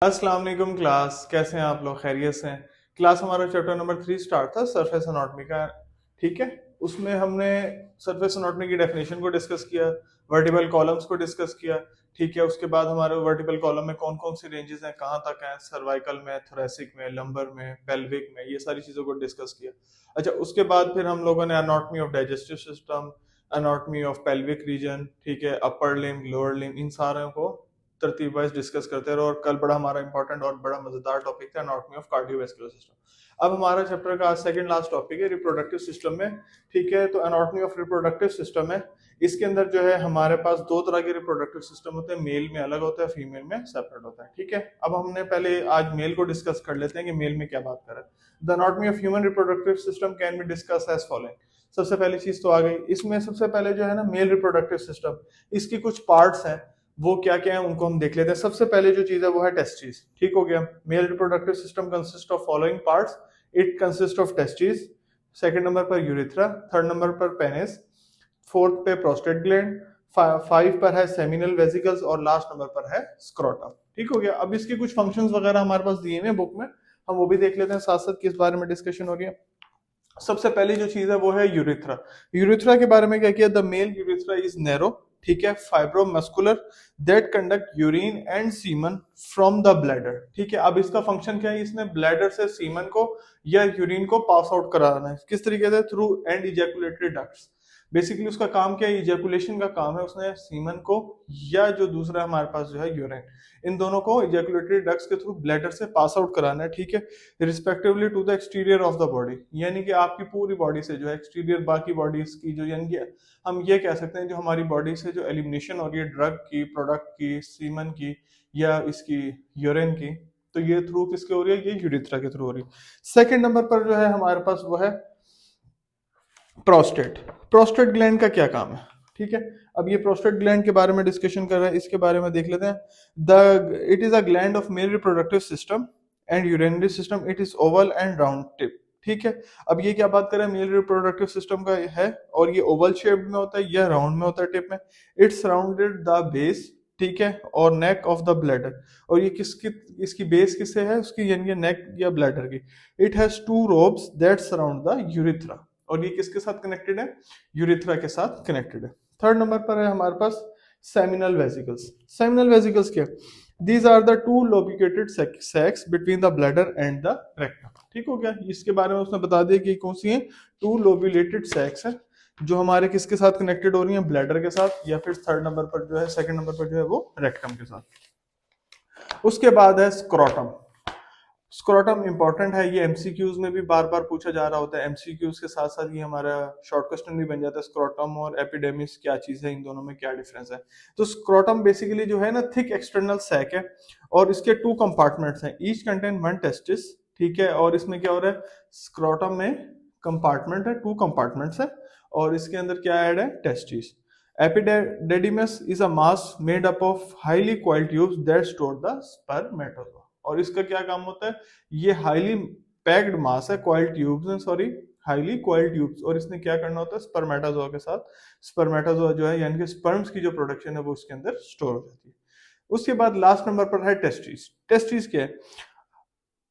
अस्सलाम वालेकुम क्लास, कैसे हैं आप लोग? खैरियत से हैं? क्लास हमारा चैप्टर नंबर 3 स्टार्ट था सरफेस एनाटॉमी का। ठीक है, उसमें हमने सरफेस एनाटॉमी की डेफिनेशन को डिस्कस किया, वर्टिकल कॉलम्स को डिस्कस किया। ठीक है, उसके बाद हमारे वर्टिकल कॉलम में कौन कौन सी रेंजेस हैं, कहाँ तक हैं, सर्वाइकल में, थोरेसिक में, लंबर में, पेल्विक में, ये सारी चीजों को डिस्कस किया। अच्छा, उसके बाद फिर हम लोगों ने anatomy of digestive system, anatomy of pelvic region, ठीक है, अपर लिम्ब, लोअर लिम्ब, इन सारों को तरतीब वाइज डिस्कस करते रहे। और कल बड़ा हमारा इंपॉर्टेंट और बड़ा मजेदार टॉपिक था एनाटॉमी ऑफ कार्डियोवैस्कुलर सिस्टम। अब हमारा चैप्टर का सेकंड लास्ट टॉपिक है रिप्रोडक्टिव सिस्टम में। ठीक है, तो एनाटॉमी ऑफ रिप्रोडक्टिव सिस्टम है। इसके अंदर जो है हमारे पास दो तरह के रिप्रोडक्टिव सिस्टम होते हैं, मेल में अलग होता है, फीमेल में सेपरेट होता है। ठीक है, अब हमने पहले आज मेल को डिस्कस कर लेते हैं कि मेल में क्या बात करें। The anatomy of human reproductive system can be discuss as following. सबसे पहली चीज तो आ गई इसमें, सबसे पहले जो है ना मेल रिप्रोडक्टिव सिस्टम, इसकी कुछ पार्ट्स हैं, वो क्या क्या है उनको हम देख लेते हैं। सबसे पहले जो चीज है वो है टेस्टिस। ठीक हो गया। Male reproductive system consist of following parts. It consist of testis, second number पर यूरिथ्रा, थर्ड नंबर पर पेनिस, फोर्थ पे प्रोस्टेट ग्लैंड, फाइव पर है सेमिनल वेसिकल्स और लास्ट नंबर पर है स्क्रोटम। ठीक हो गया। अब इसके कुछ फंक्शंस वगैरह हमारे पास दिए हुए बुक में, हम वो भी देख लेते हैं साथ साथ किस बारे में डिस्कशन हो रही है। सबसे पहली जो चीज है वो है यूरिथ्रा। यूरिथ्रा के बारे में क्या किया, the male urethra is narrow, ठीक है, fibromuscular, that conduct urine and semen from the bladder. ठीक है, अब इसका फंक्शन क्या है, इसने ब्लैडर से सीमन को या यूरिन को पास आउट कराना है। किस तरीके से, through and ejaculatory ducts. Basically उसका काम क्या है, इजैकुलेशन का काम है। उसने सीमन को या जो दूसरा हमारे पास जो है यूरिन, इन दोनों को इजैकुलेटरी डक्ट्स के थ्रू ब्लैडर से पास आउट कराना है। ठीक है, respectively to the exterior of the body, यानी कि आपकी पूरी बॉडी से जो है एक्सटीरियर बाकी बॉडीज की जो, यानी कि हम ये कह सकते हैं जो हमारी बॉडी से जो एलिमिनेशन हो रही है ड्रग की, प्रोडक्ट की, सीमन की या इसकी यूरिन की, तो ये थ्रू किसके हो रही है, ये यूरिथ्रा के थ्रू हो रही है। सेकंड नंबर पर जो है हमारे पास वो है प्रोस्टेट। प्रोस्टेट ग्लैंड का क्या काम है, ठीक है। अब ये प्रोस्टेट ग्लैंड के बारे में डिस्कशन कर रहे हैं, इसके बारे में देख लेते हैं। The it is a gland of male reproductive system and urinary system, it is Oval and round tip. ठीक है, अब ये क्या बात करें, मेल रिप्रोडक्टिव सिस्टम का है और ये ओवल शेप में होता है या राउंड में होता है टिप में। इट्स सराउंडेड द बेस, ठीक है, और नेक ऑफ द ब्लैडर। और ये किसकी, इसकी बेस किससे है उसकी, यानी नेक या ब्लैडर की। It has two lobes that surround the urethra, और ये किसके साथ कनेक्टेड है, यूरिथ्रा के साथ कनेक्टेड है। थर्ड नंबर पर है हमारे पास सेमिनल वेसिकल्स। सेमिनल वेसिकल्स क्या, these are the two lobulated sacs between the bladder and the rectum. ठीक हो गया, इसके बारे में उसने बता दिया कि कौन सी है, टू लोबुलेटेड सैक्स है जो हमारे किसके साथ कनेक्टेड हो रही है, ब्लैडर के साथ, या फिर थर्ड नंबर पर जो है, सेकंड नंबर पर जो है वो रेक्टम के साथ। उसके बाद है स्क्रोटम। स्क्रोटम इंपॉर्टेंट है, ये एमसीक्यूज में भी बार बार पूछा जा रहा होता है। एमसीक्यूज के साथ साथ ये हमारा शॉर्ट क्वेश्चन भी बन जाता है, स्क्रोटम और एपिडेमिस क्या चीज है, इन दोनों में क्या डिफरेंस है। तो स्क्रोटम बेसिकली जो है ना, थिक एक्सटर्नल सैक है और इसके टू कंपार्टमेंट्स हैं, ईच कंटेन वन टेस्टिस। ठीक है, और इसमें क्या हो रहा है, स्क्रोटम में कंपार्टमेंट है, टू कंपार्टमेंट्स है, और इसके अंदर क्या ऐड है, testis. Epididymis is a mass made up of highly coiled tubes that store the spermatozoa। और इसका क्या काम होता है, ये हाईली पैक्ड मास है, coiled tubes, sorry, highly coiled tubes, और इसने क्या करना होता है, स्पर्मेटाजोआ के साथ, स्पर्मेटाजोआ जो है यानी कि स्पर्म्स की जो प्रोडक्शन है वो इसके अंदर स्टोर हो जाती है। उसके बाद लास्ट नंबर पर है टेस्टिस। टेस्टिस क्या है,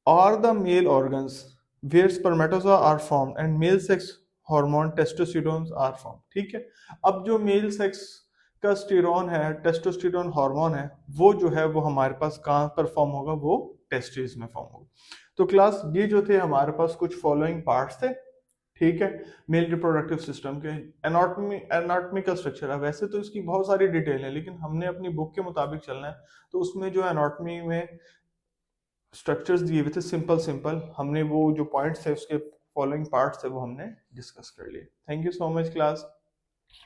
are the male organs where spermatozoa are formed and male sex hormone testosterone are formed। ठीक है, अब जो मेल सेक्स का स्टेरॉन है, टेस्टोस्टेरोन हार्मोन है, वो जो है वो हमारे पास कहाँ पर फॉर्म होगा, वो टेस्टिस में फॉर्म होगा। तो क्लास ये जो थे हमारे पास कुछ फॉलोइंग पार्ट्स थे, ठीक है, मेल रिप्रोडक्टिव सिस्टम के। एनाटॉमी का स्ट्रक्चर है, वैसे तो इसकी बहुत सारी डिटेल है लेकिन हमने अपनी बुक के मुताबिक चलना है, तो उसमें जो एनाटॉमी में स्ट्रक्चर्स दिए हुए थे सिंपल सिंपल, हमने वो जो पॉइंट्स थे उसके फॉलोइंग पार्ट्स थे वो हमने डिस्कस कर लिए। Thank you so much class.